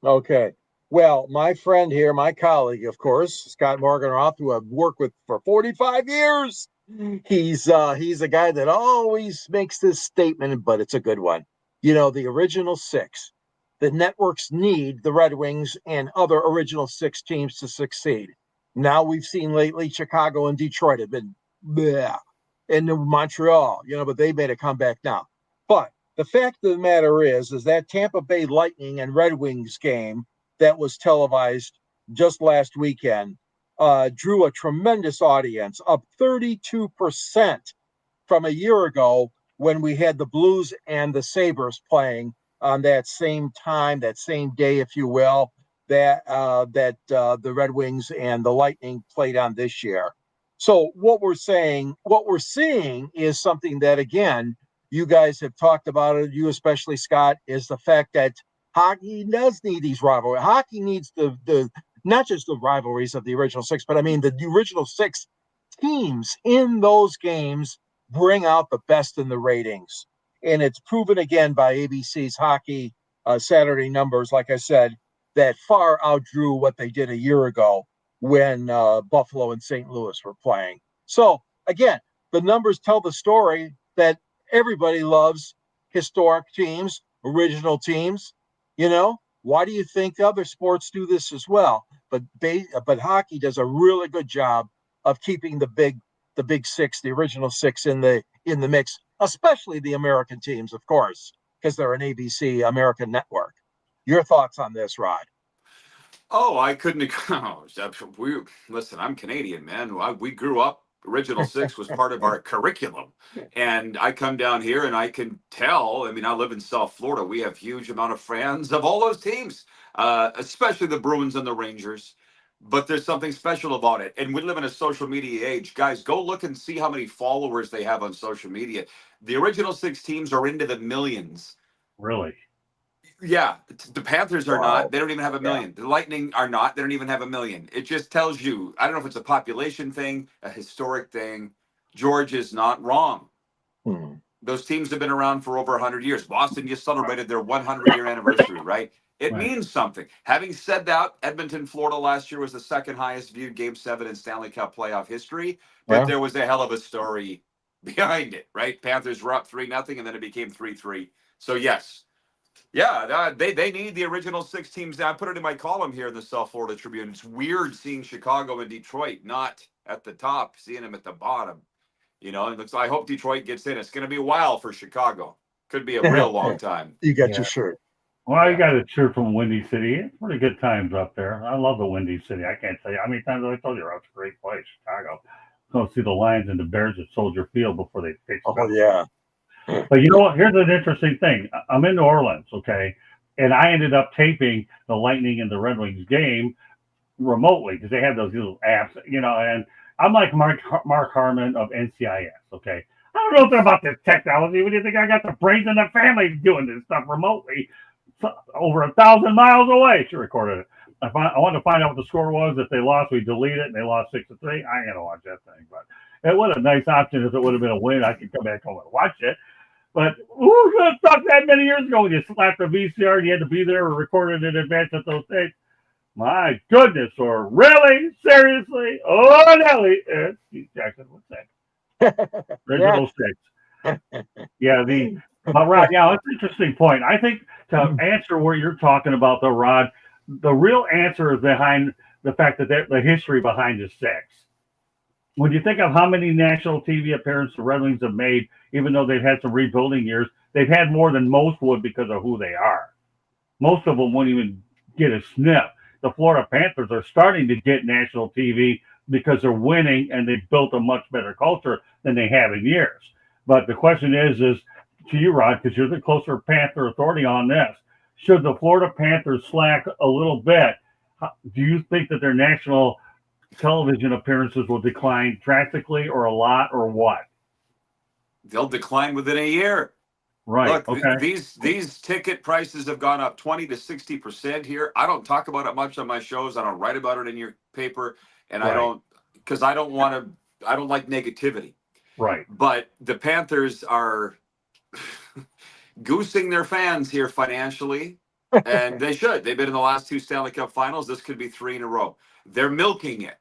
Speaker 1: Okay. Well, my friend here, my colleague, of course, Scott Morgenroth, who I've worked with for 45 years, he's a guy that always makes this statement, but it's a good one. The original six, the networks need the Red Wings and other original six teams to succeed. Now we've seen lately Chicago and Detroit have been and Montreal, but they made a comeback now. But the fact of the matter is that Tampa Bay Lightning and Red Wings game that was televised just last weekend drew a tremendous audience, up 32% from a year ago when we had the Blues and the Sabres playing on that same time, that same day, if you will, that the Red Wings and the Lightning played on this year. So what we're seeing is something that, again, you guys have talked about it, you especially, Scott, is the fact that hockey does need these rivalries. Hockey needs the not just the rivalries of the original six, but I mean the original six teams in those games bring out the best in the ratings. And it's proven again by ABC's hockey Saturday numbers, like I said, that far outdrew what they did a year ago when Buffalo and St. Louis were playing. So again, the numbers tell the story that everybody loves historic teams, original teams. Why do you think other sports do this as well? but hockey does a really good job of keeping the big six, the original six in the mix, especially the American teams, of course, because they're an ABC American network. Your thoughts on this, Rod?
Speaker 3: Oh, I couldn't. Listen, I'm Canadian, man. We grew up. Original Six was part of our curriculum, and I come down here and I can tell. I mean, I live in South Florida. We have huge amount of fans of all those teams, especially the Bruins and the Rangers. But there's something special about it, and we live in a social media age. Guys, go look and see how many followers they have on social media. The original six teams are into the millions.
Speaker 2: Really?
Speaker 3: Yeah, the Panthers are
Speaker 1: Wow.
Speaker 3: not. They don't even have a million. The Lightning are not. They don't even have a million. It just tells you, I don't know if it's a population thing, a historic thing. George is not wrong. Those teams have been around for over 100 years. Boston just celebrated their 100-year anniversary, right? It means something. Having said that, Edmonton, Florida last year was the second highest viewed Game 7 in Stanley Cup playoff history, but there was a hell of a story behind it, right? Panthers were up 3-0, and then it became 3-3. So, yes. Yeah, they need the original six teams. I put it in my column here in the South Florida Tribune. It's weird seeing Chicago and Detroit not at the top, seeing them at the bottom. You know, it looks. I hope Detroit gets in. It's going to be a while for Chicago. Could be a real long time.
Speaker 1: You got your shirt.
Speaker 2: Well, you got a shirt from Windy City. It's pretty good times up there. I love the Windy City. I can't tell you how many times I told you it's a great place, Chicago. Go see the Lions and the Bears at Soldier Field before they take.
Speaker 1: Oh yeah.
Speaker 2: But you know what? Here's an interesting thing. I'm in New Orleans, okay, and I ended up taping the Lightning and the Red Wings game remotely because they have those little apps, you know. And I'm like Mark Harmon of NCIS, okay. I don't know nothing about this technology. What do you think? I got the brains in the family doing this stuff remotely, over 1,000 miles away. She recorded it. I wanted to find out what the score was. If they lost, we delete it, and they lost 6-3. I ain't gonna watch that thing, but it was a nice option. If it would have been a win, I could come back home and watch it. But who could have thought that many years ago when you slapped a VCR and you had to be there or recorded in advance at those dates? My goodness, or really? Seriously? Oh, Nelly. Steve Jackson, what's that? Original six. Yeah, Rod, yeah, that's an interesting point. I think to answer what you're talking about, though, Rod, the real answer is behind the fact that the history behind the six. When you think of how many national TV appearances the Red Wings have made, even though they've had some rebuilding years, they've had more than most would because of who they are. Most of them wouldn't even get a sniff. The Florida Panthers are starting to get national TV because they're winning and they've built a much better culture than they have in years. But the question is to you, Rod, because you're the closer Panther authority on this, should the Florida Panthers slack a little bit? Do you think that their national television appearances will decline drastically or a lot or what?
Speaker 3: They'll decline within a year.
Speaker 2: Right.
Speaker 3: Look,
Speaker 2: okay.
Speaker 3: These ticket prices have gone up 20 to 60% here. I don't talk about it much on my shows. I don't write about it in your paper, and I don't like negativity.
Speaker 2: Right.
Speaker 3: But the Panthers are goosing their fans here financially, and they should. They've been in the last two Stanley Cup Finals. This could be 3 in a row. They're milking it.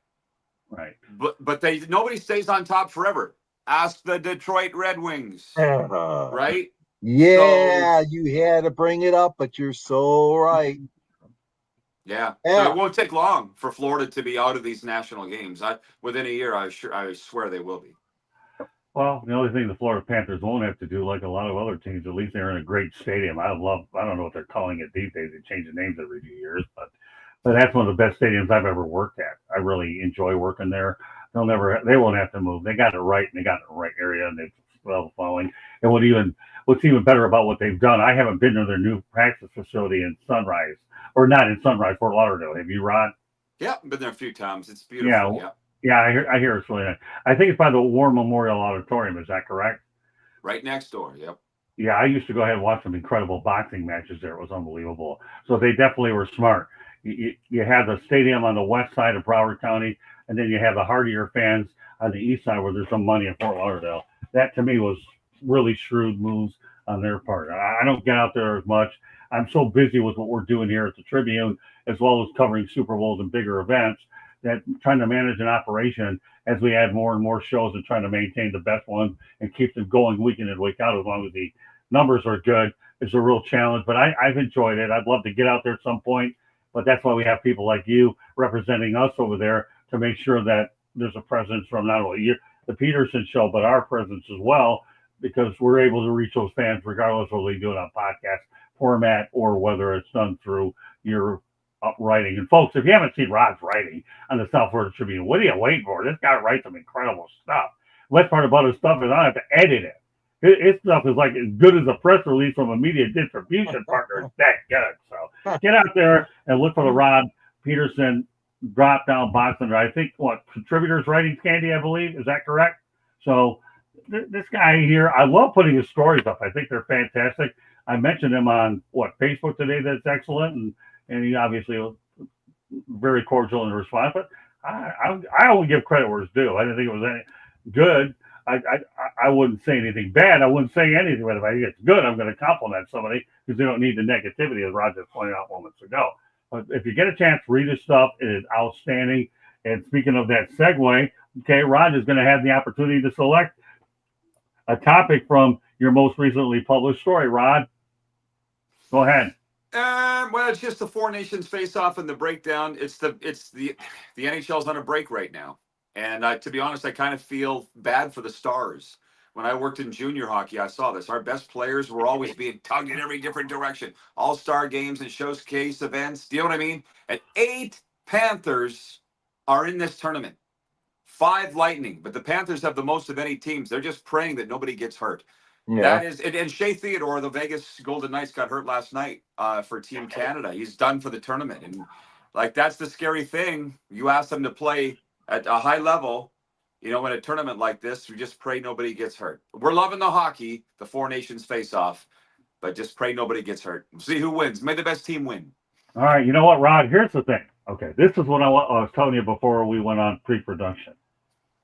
Speaker 2: Right.
Speaker 3: But nobody stays on top forever. Ask the Detroit Red Wings. Right?
Speaker 1: Yeah, you had to bring it up, but you're so right.
Speaker 3: Yeah. So it won't take long for Florida to be out of these national games. Within a year, I swear they will be.
Speaker 2: Well, the only thing the Florida Panthers won't have to do, like a lot of other teams, at least they're in a great stadium. I don't know what they're calling it these days. They change the names every few years, but that's one of the best stadiums I've ever worked at. I really enjoy working there. They won't have to move. They got it right, and they got it in the right area, and they've well following. And what's even better about what they've done, I haven't been to their new practice facility in Sunrise, or not in Sunrise, Fort Lauderdale. Have you, Rod?
Speaker 3: Yeah, I've been there a few times. It's beautiful.
Speaker 2: Yeah, I hear it's really nice. I think it's by the War Memorial Auditorium. Is that correct?
Speaker 3: Right next door. Yep.
Speaker 2: Yeah, I used to go ahead and watch some incredible boxing matches there. It was unbelievable. So they definitely were smart. You have the stadium on the west side of Broward County, and then you have the hardier fans on the east side where there's some money in Fort Lauderdale. That to me was really shrewd moves on their part. I don't get out there as much. I'm so busy with what we're doing here at the Tribune, as well as covering Super Bowls and bigger events, that trying to manage an operation as we add more and more shows and trying to maintain the best ones and keep them going week in and week out as long as the numbers are good is a real challenge. But I've enjoyed it. I'd love to get out there at some point, But that's why we have people like you representing us over there to make sure that there's a presence from not only the Peterson show, but our presence as well, because we're able to reach those fans regardless of whether they do it on podcast format or whether it's done through your writing. And folks, if you haven't seen Rod's writing on the South Florida Tribune, what are you waiting for? This guy writes some incredible stuff. The best part about his stuff is I don't have to edit it. His stuff is like as good as a press release from a media distribution partner. It's that good. So get out there and look for the Rod Peterson drop down box under, I think, contributors writing candy, I believe. Is that correct? So this guy here, I love putting his stories up. I think they're fantastic. I mentioned him on Facebook today. That's excellent, and he obviously was very cordial in the response. But I only give credit where it's due. I didn't think it was any good. I wouldn't say anything bad. I wouldn't say anything bad. If I think it's good, I'm going to compliment somebody because they don't need the negativity, as Roger pointed out moments ago. But if you get a chance, read his stuff. It is outstanding. And speaking of that segue, okay, Rod is going to have the opportunity to select a topic from your most recently published story. Rod, go ahead.
Speaker 3: Well, it's just the Four Nations face-off and the breakdown. It's the NHL's on a break right now, and to be honest, I kind of feel bad for the Stars. When I worked in junior hockey, I saw this. Our best players were always being tugged in every different direction. All-star games and showcase events. Do you know what I mean? And 8 Panthers are in this tournament. 5 Lightning, but the Panthers have the most of any teams. They're just praying that nobody gets hurt. Yeah. That is, and Shea Theodore, the Vegas Golden Knights, got hurt last night for Team Canada. He's done for the tournament, and that's the scary thing. You ask them to play at a high level, in a tournament like this. We just pray nobody gets hurt. We're loving the hockey, the Four Nations face-off, but just pray nobody gets hurt. We'll see who wins. May the best team win.
Speaker 2: All right, you know what, Rod? Here's the thing. Okay, this is what I was telling you before we went on pre-production.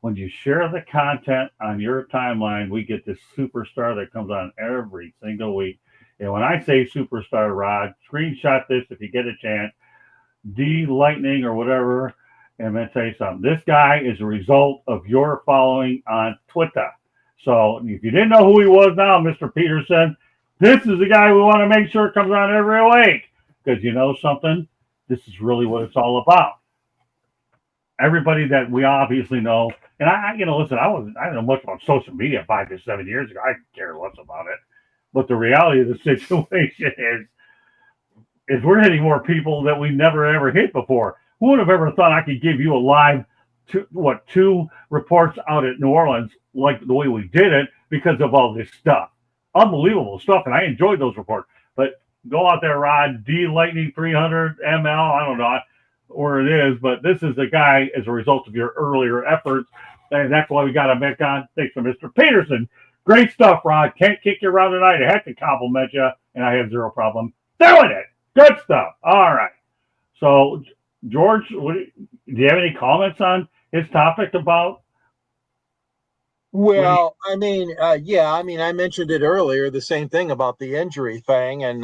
Speaker 2: When you share the content on your timeline, we get this superstar that comes on every single week. And when I say superstar, Rod, screenshot this if you get a chance. D Lightning or whatever. And I'm going to tell you something. This guy is a result of your following on Twitter. So if you didn't know who he was now, Mr. Peterson, this is the guy we want to make sure comes on every week. Because you know something? This is really what it's all about. Everybody that we obviously know, and listen, I didn't know much about social media 5 to 7 years ago. I care less about it. But the reality of the situation is we're hitting more people that we never ever hit before. Who would have ever thought I could give you a live 2 reports out at New Orleans like the way we did it because of all this stuff? Unbelievable stuff, and I enjoyed those reports. But go out there, Rod, D Lightning 300 ML, I don't know where it is, but this is the guy as a result of your earlier efforts, and that's why we got him back on. Thanks to Mr. Peterson. Great stuff, Rod. Can't kick you around tonight. I had to compliment you, and I have zero problem doing it. Good stuff. All right. So, George, do you have any comments on his topic about?
Speaker 1: Well, I mentioned it earlier, the same thing about the injury thing, and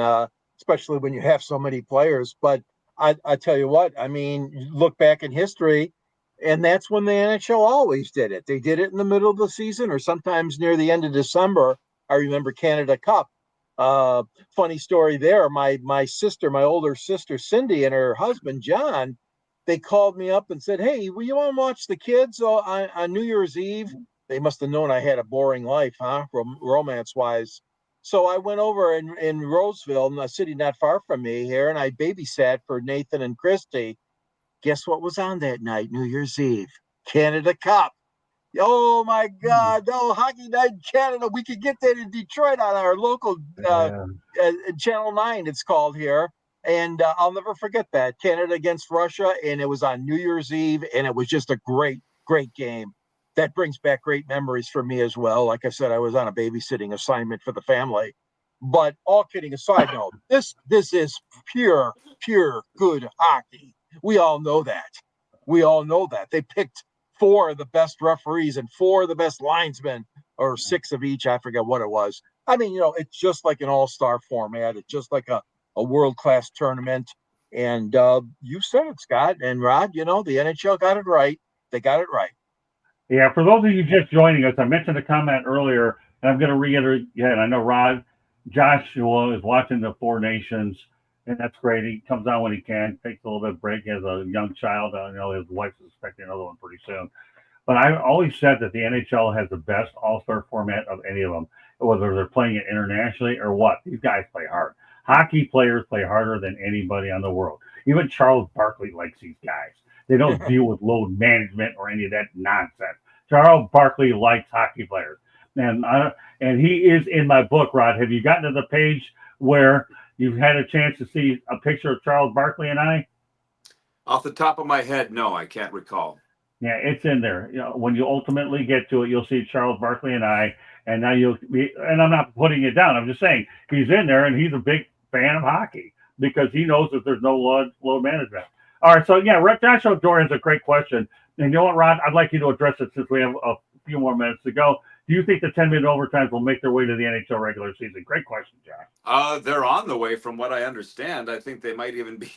Speaker 1: especially when you have so many players. But I tell you what, look back in history, and that's when the NHL always did it. They did it in the middle of the season or sometimes near the end of December. I remember Canada Cup. Funny story there. My older sister Cindy, and her husband John, they called me up and said, "Hey, will you want to watch the kids on New Year's Eve?" They must have known I had a boring life, romance-wise. So I went over in Roseville, a city not far from me here, and I babysat for Nathan and Christy. Guess what was on that night, New Year's Eve? Canada Cup. Oh, my God. Oh, Hockey Night in Canada. We could get that in Detroit on our local Channel 9, it's called here. And I'll never forget that. Canada against Russia, and it was on New Year's Eve, and it was just a great, great game. That brings back great memories for me as well. Like I said, I was on a babysitting assignment for the family. But all kidding aside, no, this is pure good hockey. We all know that. They picked 4 of the best referees and 4 of the best linesmen, or 6 of each. I forget what it was. It's just like an all-star format. It's just like a world-class tournament. And you said it, Scott and Rod, the NHL got it right. They got it right.
Speaker 2: Yeah, for those of you just joining us, I mentioned a comment earlier, and I'm going to reiterate again. I know Joshua is watching the Four Nations and that's great. He comes on when he can, takes a little bit of break. He has a young child. His wife's expecting another one pretty soon. But I always said that the NHL has the best All-Star format of any of them, whether they're playing it internationally or what. These guys play hard. Hockey players play harder than anybody on the world. Even Charles Barkley likes these guys. They don't deal with load management or any of that nonsense. Charles Barkley likes hockey players, and and he is in my book. Rod, have you gotten to the page where you've had a chance to see a picture of Charles Barkley and I?
Speaker 3: Off the top of my head, no, I can't recall.
Speaker 2: Yeah, it's in there. When you ultimately get to it, you'll see Charles Barkley and I, and now you'll be, and I'm not putting it down. I'm just saying he's in there, and he's a big fan of hockey because he knows that there's no load management. All right, so yeah, Joshua Dorian's a great question. And you know what, Rod? I'd like you to address it since we have a few more minutes to go. Do you think the 10-minute overtimes will make their way to the NHL regular season? Great question, Josh.
Speaker 3: They're on the way, from what I understand. I think they might even be.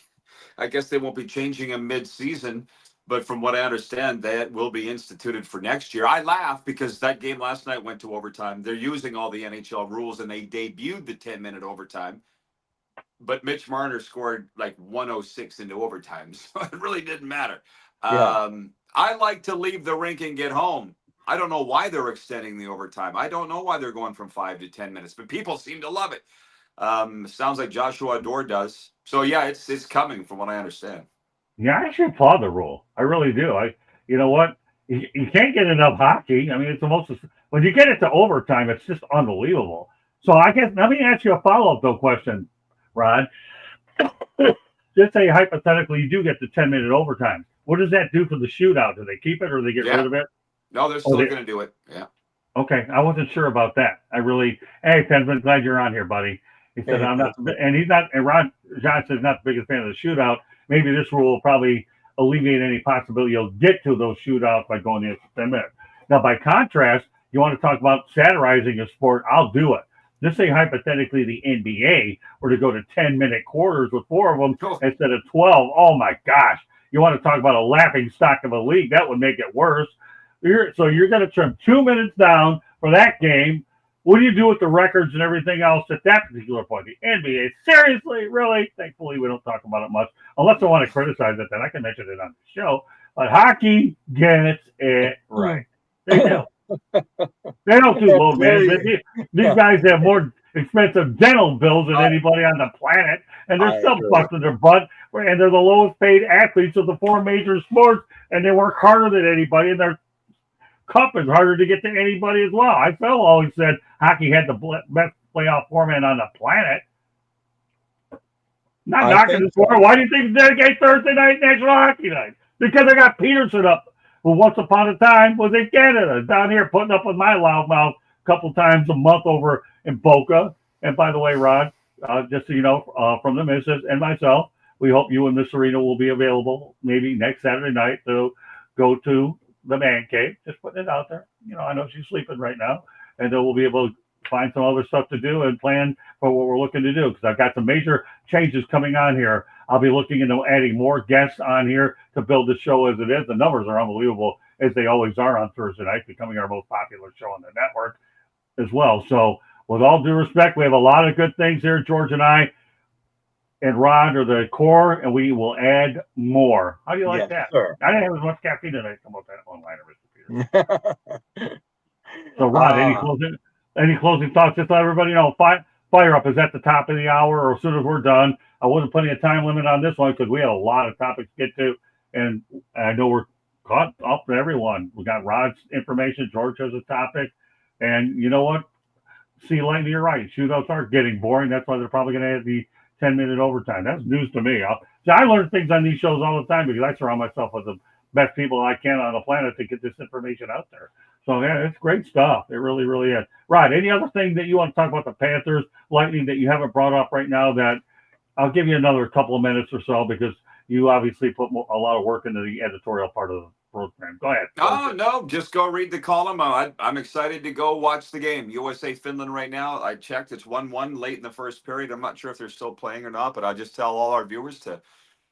Speaker 3: I guess they won't be changing them mid-season, but from what I understand, that will be instituted for next year. I laugh because that game last night went to overtime. They're using all the NHL rules, and they debuted the 10-minute overtime. But Mitch Marner scored like 106 into overtime, so it really didn't matter.
Speaker 1: Yeah.
Speaker 3: I like to leave the rink and get home. I don't know why they're extending the overtime. I don't know why they're going from 5 to 10 minutes, but people seem to love it. Sounds like Joshua Dor does. So yeah, it's coming from what I understand.
Speaker 2: Yeah, I actually applaud the rule. I really do. You know what? You can't get enough hockey. I mean, it's the most. When you get it to overtime, it's just unbelievable. So I guess let me ask you a follow-up though question, Rod. Just say hypothetically you do get the 10-minute overtime. What does that do for the shootout? Do they keep it or do they get rid of it?
Speaker 3: No, they're still going to do it. Yeah.
Speaker 2: Okay, I wasn't sure about that. Hey, Penman, glad you're on here, buddy. He said, I'm not, and he's not, and Ron Johnson's not the biggest fan of the shootout. Maybe this rule will probably alleviate any possibility you'll get to those shootouts by going the extra 10 minutes. Now, by contrast, you want to talk about satirizing a sport, I'll do it. Let's say hypothetically the NBA were to go to 10-minute quarters with 4 of them instead of 12. Oh my gosh. You want to talk about a laughing stock of a league, that would make it worse. So you're going to trim 2 minutes down for that game. What do you do with the records and everything else at that particular point? The NBA, seriously, really? Thankfully, we don't talk about it much. Unless I want to criticize it, then I can mention it on the show. But hockey gets it right. They do. They don't do load management. These guys have more expensive dental bills than anybody on the planet, and they're still busting their butt. And they're the lowest paid athletes of the 4 major sports, and they work harder than anybody, and their cup is harder to get to anybody as well. I still always said hockey had the best playoff format on the planet. Not knocking the sport. Why do you think they dedicate Thursday night National Hockey Night? Because they got Peterson up, who once upon a time was in Canada, down here putting up with my loudmouth a couple times a month over in Boca. And by the way, Rod, just so you know, from the missus and myself, we hope you and Miss Serena will be available maybe next Saturday night to go to the man cave. Just putting it out there. You know, I know she's sleeping right now, and then we'll be able to find some other stuff to do and plan for what we're looking to do, because I've got some major changes coming on here. I'll be looking into adding more guests on here to build the show as it is. The numbers are unbelievable, as they always are on Thursday night, becoming our most popular show on the network as well. So with all due respect, we have a lot of good things here. George and I and Rod are the core, and we will add more. How do you like that? Sir. I didn't have as much caffeine tonight. Come up that one-liner, Mr. Peter. So, Rod, any closing thoughts? Just let everybody know. Fire Up is at the top of the hour, or as soon as we're done. I wasn't putting a time limit on this one because we had a lot of topics to get to, and I know we're caught up for everyone. We got Rod's information. George has a topic, and you know what? See, Lightning, you're right. Shootouts are getting boring. That's why they're probably going to add the 10-minute overtime. That's news to me. I learn things on these shows all the time because I surround myself with the best people I can on the planet to get this information out there. So, yeah, it's great stuff. It really, really is. Rod, any other thing that you want to talk about the Panthers, Lightning, that you haven't brought up right now? That I'll give you another couple of minutes or so, because you obviously put a lot of work into the editorial part of the program. Go ahead.
Speaker 3: Oh, no, just go read the column. I'm excited to go watch the game. USA Finland right now. I checked. It's 1-1 late in the first period. I'm not sure if they're still playing or not, but I just tell all our viewers to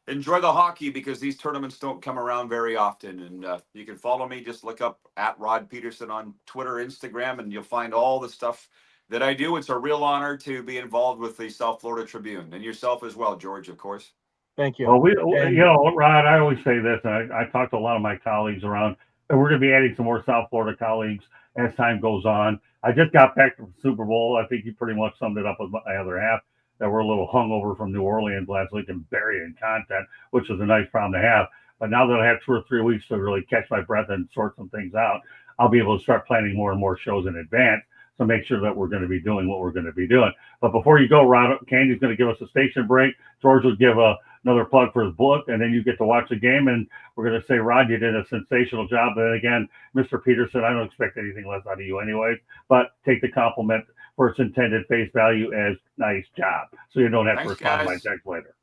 Speaker 3: enjoy the hockey, because these tournaments don't come around very often. And you can follow me. Just look up at Rod Peterson on Twitter, Instagram, and you'll find all the stuff that I do. It's a real honor to be involved with the South Florida Tribune, and yourself as well, George, of course.
Speaker 1: Thank you.
Speaker 2: Well,
Speaker 1: And-
Speaker 2: Rod, I always say this, and I talk to a lot of my colleagues around, and we're going to be adding some more South Florida colleagues as time goes on. I just got back from the Super Bowl. I think you pretty much summed it up with my other half, that we're a little hungover from New Orleans last week and buried in content, which is a nice problem to have. But now that I have 2 or 3 weeks to really catch my breath and sort some things out, I'll be able to start planning more and more shows in advance to make sure that we're going to be doing what we're going to be doing. But before you go, Rod, Candy's going to give us a station break. George will give another plug for his book, and then you get to watch the game. And we're going to say, Rod, you did a sensational job. But again, Mr. Peterson, I don't expect anything less out of you anyways, but take the compliment for its intended face value as nice job. So you don't have to respond to my text later.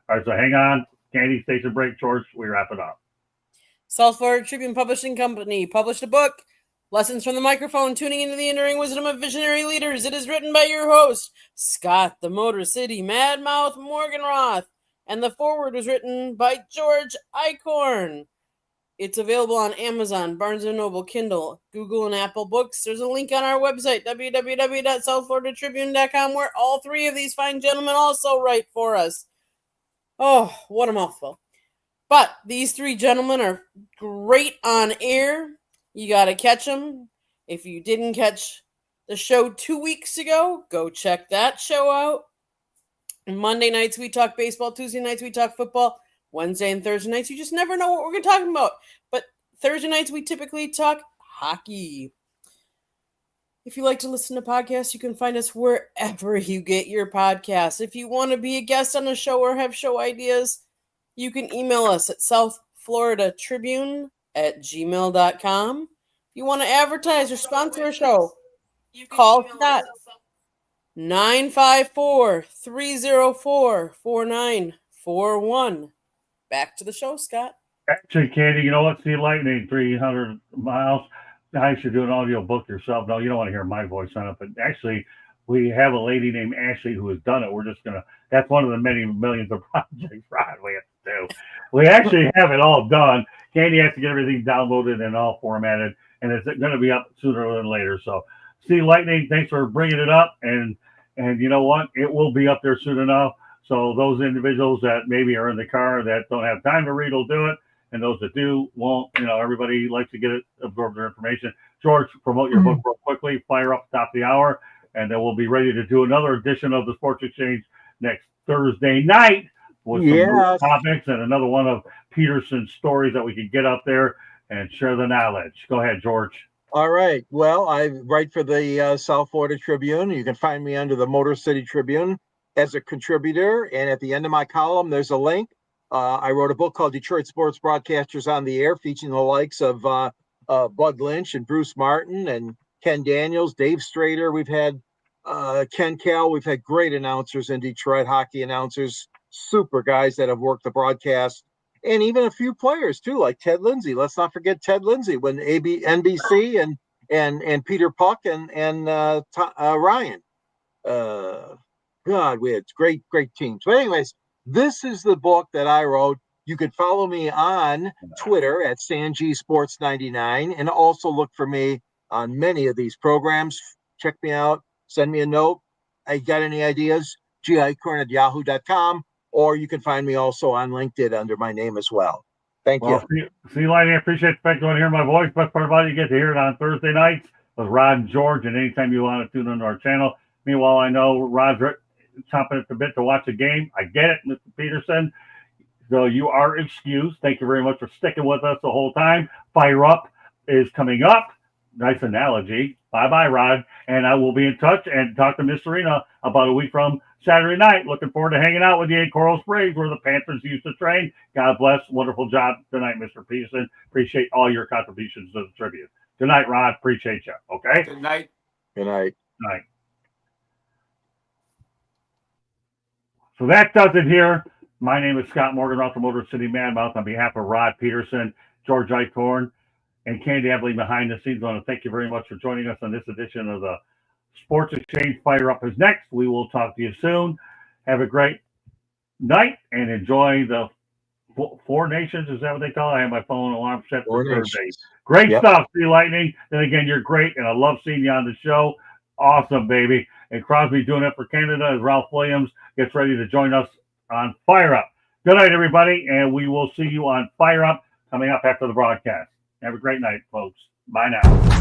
Speaker 2: All right, so hang on. Candy, station break. George, we wrap it up.
Speaker 4: South Florida Tribune Publishing Company published a book, Lessons from the Microphone, Tuning into the Enduring Wisdom of Visionary Leaders. It is written by your host, Scott the Motor City Madmouth Morganroth, and the foreword was written by George Eichhorn. It's available on Amazon, Barnes & Noble, Kindle, Google, and Apple Books. There's a link on our website, www.southfloridatribune.com, where all 3 of these fine gentlemen also write for us. Oh, what a mouthful. But these 3 gentlemen are great on air. You got to catch them. If you didn't catch the show 2 weeks ago, go check that show out. Monday nights, we talk baseball. Tuesday nights, we talk football. Wednesday and Thursday nights, you just never know what we're going to talk about. But Thursday nights, we typically talk hockey. If you like to listen to podcasts, you can find us wherever you get your podcasts. If you want to be a guest on the show or have show ideas, you can email us at southfloridatribune@gmail.com. If you want to advertise or sponsor a show, call Scott 954-304-4941. Back to the show, Scott.
Speaker 2: Actually, Candy, you know what? See Lightning, 300 miles. Nice, you're doing audio book yourself. No, you don't want to hear my voice on it. But actually, we have a lady named Ashley who has done it. We're just going to, that's one of the many millions of projects, Rod, we have to do. We actually have it all done. Candy has to get everything downloaded and all formatted. And it's going to be up sooner than later. So, see Lightning, thanks for bringing it up. And you know what? It will be up there soon enough. So those individuals that maybe are in the car that don't have time to read will do it. And those that do won't. You know, everybody likes to get it, absorb their information. George, promote your book real quickly. Fire up top of the hour. And then we'll be ready to do another edition of the Sports Exchange next Thursday night with some new topics and another one of Peterson's stories that we can get up there and share the knowledge. Go ahead, George.
Speaker 1: All right. Well, I write for the South Florida Tribune. You can find me under the Motor City Tribune as a contributor. And at the end of my column, there's a link. I wrote a book called Detroit Sports Broadcasters on the Air, featuring the likes of Bud Lynch and Bruce Martin and Ken Daniels, Dave Strader. We've had Ken Kell. We've had great announcers in Detroit, hockey announcers, super guys that have worked the broadcast. And even a few players too, like Ted Lindsay. Let's not forget Ted Lindsay when NBC and Peter Puck and Ryan. God, we had great teams. But anyways, this is the book that I wrote. You could follow me on Twitter at Sanji Sports 99 and also look for me on many of these programs. Check me out. Send me a note. I got any ideas? gicorn@yahoo.com. Or you can find me also on LinkedIn under my name as well. Thank you.
Speaker 2: See, Lightning, I appreciate the fact you want to hear my voice. Best part about it, you get to hear it on Thursday nights with Rod and George, and anytime you want to tune into our channel. Meanwhile, I know Rod's chomping at the bit to watch a game. I get it, Mr. Peterson. So you are excused. Thank you very much for sticking with us the whole time. Fire Up is coming up. Nice analogy. Bye-bye, Rod. And I will be in touch and talk to Miss Serena about a week from Saturday night. Looking forward to hanging out with you in Coral Springs where the Panthers used to train. God bless. Wonderful job tonight, Mr. Peterson. Appreciate all your contributions to the tribute. Good night, Rod. Appreciate you. Okay?
Speaker 3: Good night.
Speaker 1: Good night.
Speaker 2: Night. So that does it here. My name is Scott Morgan, Roth, Motor City Madmouth. On behalf of Rod Peterson, George Eichhorn, and Candy Evely behind the scenes, I want to thank you very much for joining us on this edition of the Sports Exchange. Fire Up is next. We will talk to you soon. Have a great night and enjoy the Four Nations. Is that what they call it? I have my phone alarm set for Thursday. Great stuff. See you, Lightning. And again, you're great, and I love seeing you on the show. Awesome, baby. And Crosby doing it for Canada as Ralph Williams gets ready to join us on Fire Up. Good night, everybody, and we will see you on Fire Up coming up after the broadcast. Have a great night, folks. Bye now.